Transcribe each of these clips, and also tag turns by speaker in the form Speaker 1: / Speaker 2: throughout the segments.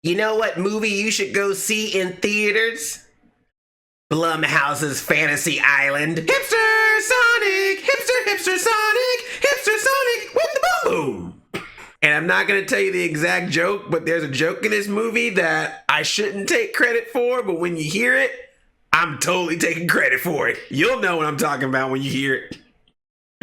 Speaker 1: You know what movie you should go see in theaters? Blumhouse's Fantasy Island. Hipster Sonic! Hipster Sonic! Hipster Sonic with the boom! And I'm not going to tell you the exact joke, but there's a joke in this movie that I shouldn't take credit for, but when you hear it, I'm totally taking credit for it. You'll know what I'm talking about when you hear it.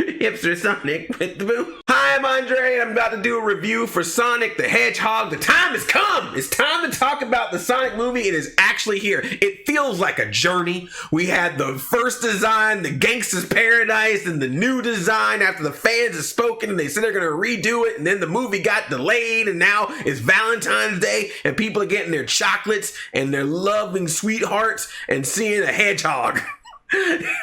Speaker 1: Hipster Sonic with the boom. Hi, I'm Andre, and I'm about to do a review for Sonic the Hedgehog. The time has come. It's time to talk about the Sonic movie. It is actually here. It feels like a journey. We had the first design, the Gangsta's Paradise, and the new design after the fans have spoken and they said they're going to redo it, and then the movie got delayed, and now it's Valentine's Day, and people are getting their chocolates and their loving sweethearts and seeing a hedgehog.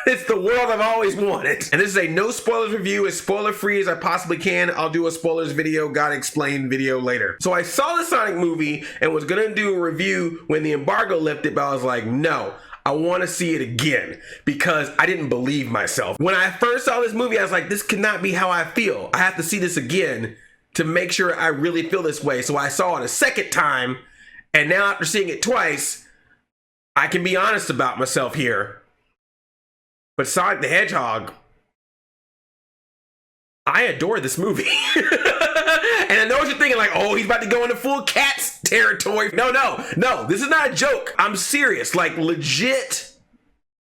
Speaker 1: It's the world I've always wanted. And this is a no spoilers review, as spoiler free as I possibly can. I'll do a spoilers video, gotta explain video later. So I saw the Sonic movie and was gonna do a review when the embargo lifted, but I was like, no, I want to see it again because I didn't believe myself. When I first saw this movie, I was like, this cannot be how I feel. I have to see this again to make sure I really feel this way. So I saw it a second time, and now after seeing it twice, I can be honest about myself here. But Sonic the Hedgehog, I adore this movie. And I know what you're thinking, like, oh, he's about to go into full Cats territory. No, this is not a joke. I'm serious, like legit.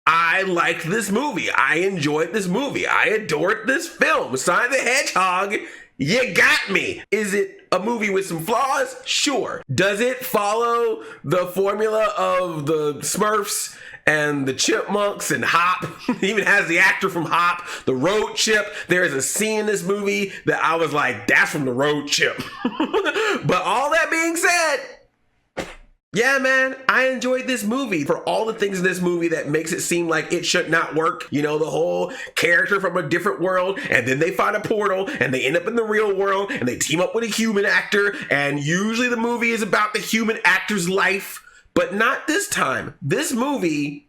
Speaker 1: I liked this movie. I enjoyed this movie. I adored this film. Sonic the Hedgehog, you got me. Is it a movie with some flaws? Sure. Does it follow the formula of the Smurfs and the Chipmunks and Hop? It even has the actor from Hop, the Road Chip. There is a scene in this movie that I was like, that's from the Road Chip. But all that being said, yeah, man, I enjoyed this movie for all the things in this movie that makes it seem like it should not work. You know, the whole character from a different world, and then they find a portal, and they end up in the real world, and they team up with a human actor, and usually the movie is about the human actor's life. But not this time. This movie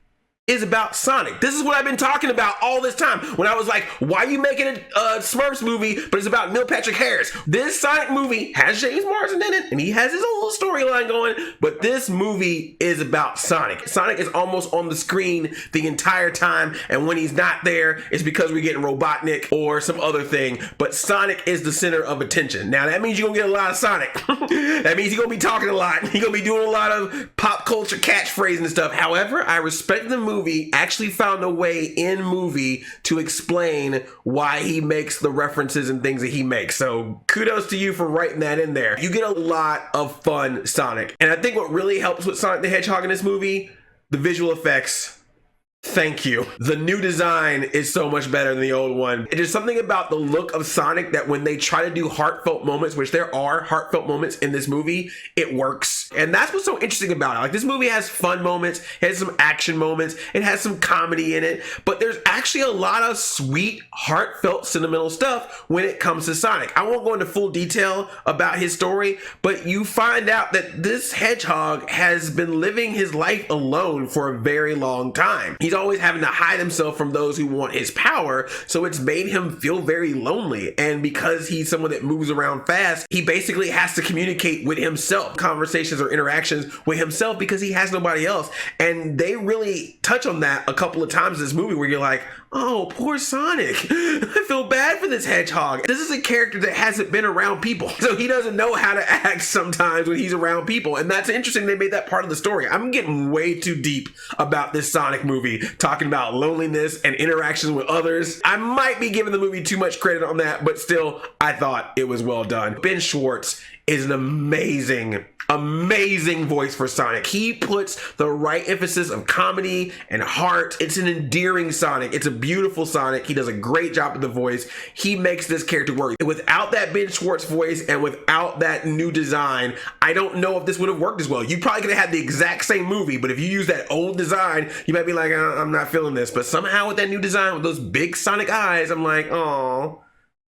Speaker 1: is about Sonic. This is what I've been talking about all this time. When I was like, why are you making a Smurfs movie, but it's about Neil Patrick Harris? This Sonic movie has James Marsden in it, and he has his own little storyline going, but this movie is about Sonic. Sonic is almost on the screen the entire time, and when he's not there, it's because we're getting Robotnik or some other thing, but Sonic is the center of attention. Now, that means you're gonna get a lot of Sonic. That means he's gonna be talking a lot. He's gonna be doing a lot of pop culture catchphrases and stuff. However, I respect the movie actually found a way in movie to explain why he makes the references and things that he makes. So kudos to you for writing that in there. You get a lot of fun Sonic. And I think what really helps with Sonic the Hedgehog in this movie, the visual effects. Thank you. The new design is so much better than the old one. There's something about the look of Sonic that when they try to do heartfelt moments, which there are heartfelt moments in this movie, it works. And that's what's so interesting about it. Like, this movie has fun moments, it has some action moments, it has some comedy in it, but there's actually a lot of sweet, heartfelt, sentimental stuff when it comes to Sonic. I won't go into full detail about his story, but you find out that this hedgehog has been living his life alone for a very long time. He's always having to hide himself from those who want his power, so it's made him feel very lonely. And because he's someone that moves around fast, he basically has to communicate with himself, conversations or interactions with himself, because he has nobody else. And they really touch on that a couple of times in this movie where you're like, oh, poor Sonic. I feel bad for this hedgehog. This is a character that hasn't been around people, so he doesn't know how to act sometimes when he's around people. And that's interesting. They made that part of the story. I'm getting way too deep about this Sonic movie, talking about loneliness and interactions with others. I might be giving the movie too much credit on that, but still, I thought it was well done. Ben Schwartz is an amazing voice for Sonic. He puts the right emphasis of comedy and heart. It's an endearing Sonic. It's a beautiful Sonic. He does a great job with the voice. He makes this character work. Without that Ben Schwartz voice and without that new design, I don't know if this would have worked as well. You probably could have had the exact same movie, but if you use that old design, you might be like, I'm not feeling this. But somehow with that new design, with those big Sonic eyes, I'm like, oh,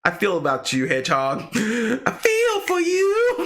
Speaker 1: I feel about you, Hedgehog. I feel for you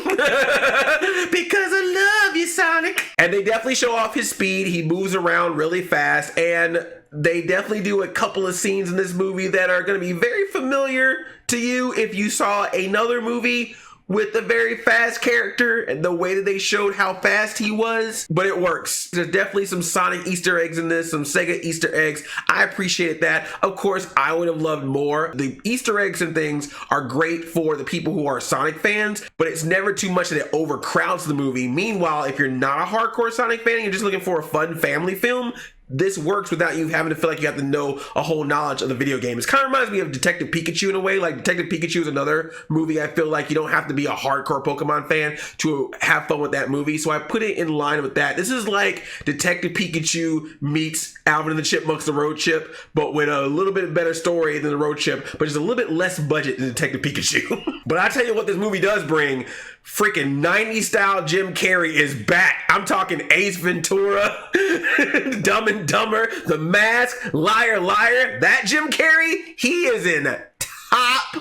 Speaker 1: because I love you, Sonic. And they definitely show off his speed. He moves around really fast, and they definitely do a couple of scenes in this movie that are going to be very familiar to you if you saw another movie with the very fast character and the way that they showed how fast he was, but it works. There's definitely some Sonic Easter eggs in this, some Sega Easter eggs. I appreciated that. Of course, I would have loved more. The Easter eggs and things are great for the people who are Sonic fans, but it's never too much that it overcrowds the movie. Meanwhile, if you're not a hardcore Sonic fan and you're just looking for a fun family film, this works without you having to feel like you have to know a whole knowledge of the video game. It kind of reminds me of Detective Pikachu in a way. Like Detective Pikachu is another movie I feel like you don't have to be a hardcore Pokemon fan to have fun with that movie. So I put it in line with that. This is like Detective Pikachu meets Alvin and the Chipmunks, the Road Chip, but with a little bit better story than the Road Chip, but just a little bit less budget than Detective Pikachu. But I tell you what this movie does bring. Freaking 90s style Jim Carrey is back. I'm talking Ace Ventura, Dumb and Dumber, The Mask, Liar Liar. That Jim Carrey, he is in top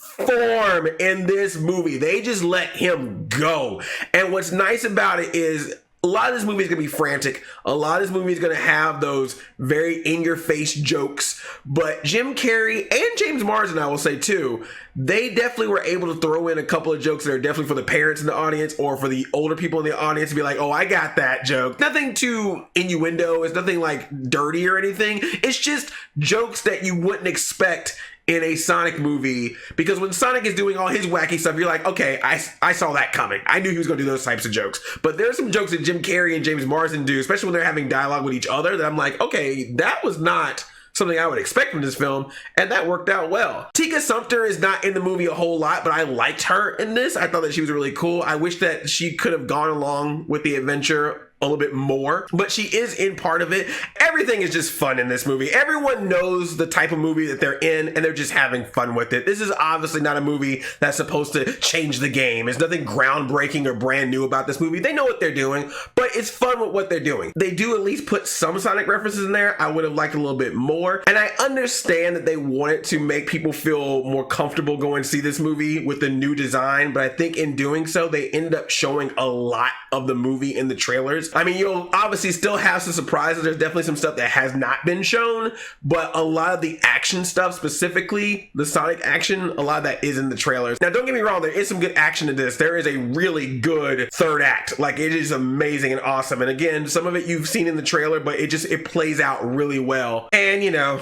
Speaker 1: form in this movie. They just let him go. And what's nice about it is a lot of this movie is going to be frantic. A lot of this movie is going to have those very in-your-face jokes. But Jim Carrey and James Marsden, I will say too, they definitely were able to throw in a couple of jokes that are definitely for the parents in the audience or for the older people in the audience to be like, oh, I got that joke. Nothing too innuendo. It's nothing like dirty or anything. It's just jokes that you wouldn't expect in a Sonic movie, because when Sonic is doing all his wacky stuff, you're like, okay, I saw that coming. I knew he was going to do those types of jokes. But there's some jokes that Jim Carrey and James Marsden do, especially when they're having dialogue with each other, that I'm like, okay, that was not something I would expect from this film, and that worked out well. Tika Sumpter is not in the movie a whole lot, but I liked her in this. I thought that she was really cool. I wish that she could have gone along with the adventure a little bit more, but she is in part of it. Everything is just fun in this movie. Everyone knows the type of movie that they're in, and they're just having fun with it. This is obviously not a movie that's supposed to change the game. There's nothing groundbreaking or brand new about this movie. They know what they're doing, but it's fun with what they're doing. They do at least put some Sonic references in there. I would have liked a little bit more, and I understand that they wanted to make people feel more comfortable going to see this movie with the new design, but I think in doing so, they ended up showing a lot of the movie in the trailers. I mean, you'll obviously still have some surprises. There's definitely some stuff that has not been shown, but a lot of the action stuff, specifically the Sonic action, a lot of that is in the trailers. Now, don't get me wrong, there is some good action in this. There is a really good third act. Like, it is amazing and awesome. And again, some of it you've seen in the trailer, but it plays out really well. And, you know,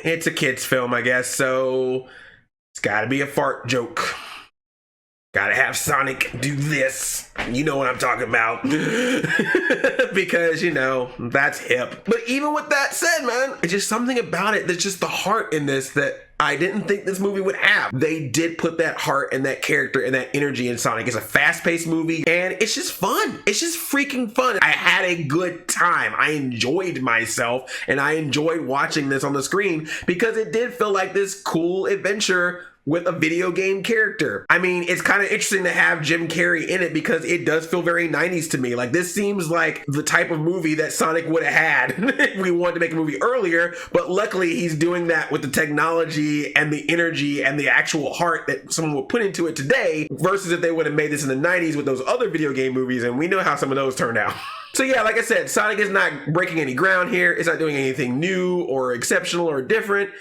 Speaker 1: it's a kid's film, I guess, so it's gotta be a fart joke. Gotta have Sonic do this. You know what I'm talking about. Because, you know, that's hip. But even with that said, man, it's just something about it that's just the heart in this that I didn't think this movie would have. They did put that heart and that character and that energy in Sonic. It's a fast-paced movie, and it's just fun. It's just freaking fun. I had a good time. I enjoyed myself, and I enjoyed watching this on the screen because it did feel like this cool adventure with a video game character. I mean, it's kind of interesting to have Jim Carrey in it because it does feel very 90s to me. Like, this seems like the type of movie that Sonic would have had if we wanted to make a movie earlier, but luckily he's doing that with the technology and the energy and the actual heart that someone would put into it today versus if they would have made this in the 90s with those other video game movies, and we know how some of those turned out. So yeah, like I said, Sonic is not breaking any ground here. It's not doing anything new or exceptional or different.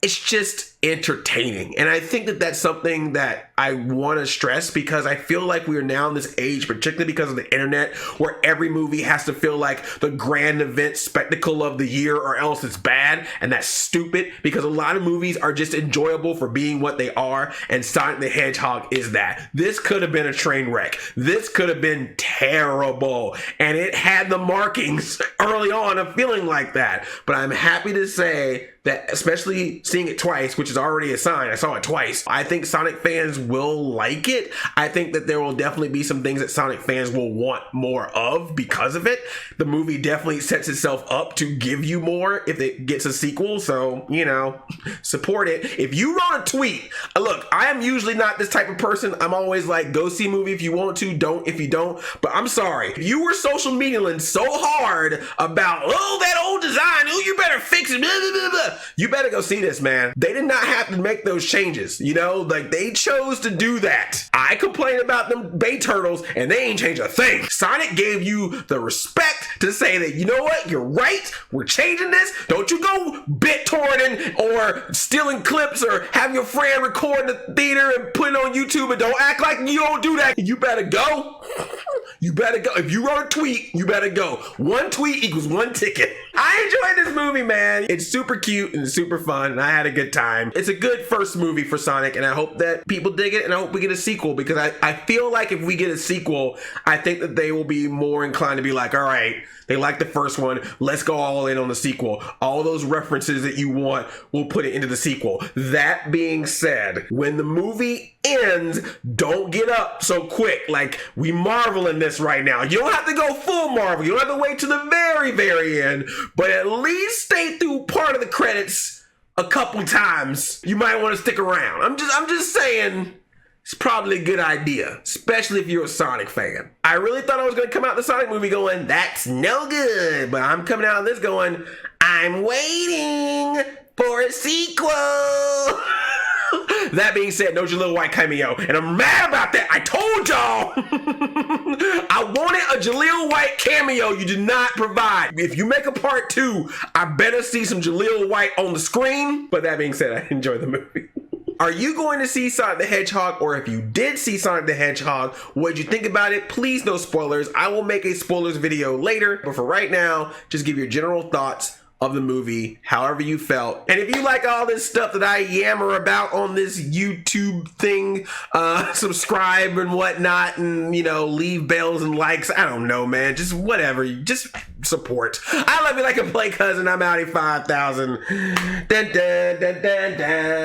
Speaker 1: It's just entertaining. And I think that that's something that I want to stress because I feel like we are now in this age, particularly because of the internet, where every movie has to feel like the grand event spectacle of the year or else it's bad. And that's stupid because a lot of movies are just enjoyable for being what they are. And Sonic the Hedgehog is that. This could have been a train wreck. This could have been terrible. And it had the markings early on of feeling like that. But I'm happy to say that, especially seeing it twice, which is already a sign, I saw it twice, I think Sonic fans will like it. I think that there will definitely be some things that Sonic fans will want more of because of it. The movie definitely sets itself up to give you more if it gets a sequel, so, you know, support it. If you wrote a tweet, look, I am usually not this type of person. I'm always like, go see a movie if you want to, don't if you don't, but I'm sorry. If you were social mediaing so hard about, oh, that old design, oh, you better fix it, blah, blah, blah, blah. You better go see this, man. They did not have to make those changes, you know? Like, they chose to do that. I complain about them Bay Turtles, and they ain't changed a thing. Sonic gave you the respect to say that, you know what? You're right. We're changing this. Don't you go BitTorrenting or stealing clips or have your friend record in the theater and put it on YouTube, and don't act like you don't do that. You better go. You better go. If you wrote a tweet, you better go. One tweet equals one ticket. I enjoyed this movie, man. It's super cute and super fun, and I had a good time. It's a good first movie for Sonic, and I hope that people dig it, and I hope we get a sequel, because I feel like if we get a sequel, I think that they will be more inclined to be like, all right, they like the first one, let's go all in on the sequel. All those references that you want, we'll put it into the sequel. That being said, when the movie ends, don't get up so quick. Like, we Marvel in this right now. You don't have to go full Marvel. You don't have to wait to the very, very end, but at least stay through part of the credits a couple times. You might want to stick around. I'm just saying, it's probably a good idea, especially if you're a Sonic fan. I really thought I was going to come out the Sonic movie going, that's no good, but I'm coming out of this going, I'm waiting for a sequel. That being said, no Jaleel White cameo, and I'm mad about that. I told y'all. I wanted a Jaleel White cameo. You did not provide. If you make a part 2, I better see some Jaleel White on the screen. But that being said, I enjoyed the movie. Are you going to see Sonic the Hedgehog? Or if you did see Sonic the Hedgehog, what did you think about it? Please, no spoilers. I will make a spoilers video later. But for right now, just give your general thoughts of the movie, however you felt. And if you like all this stuff that I yammer about on this YouTube thing, subscribe and whatnot, and, you know, leave bells and likes. I don't know, man. Just whatever. Just support. I love you like a play cousin. I'm Audi 5000. Dun, dun, dun, dun, dun.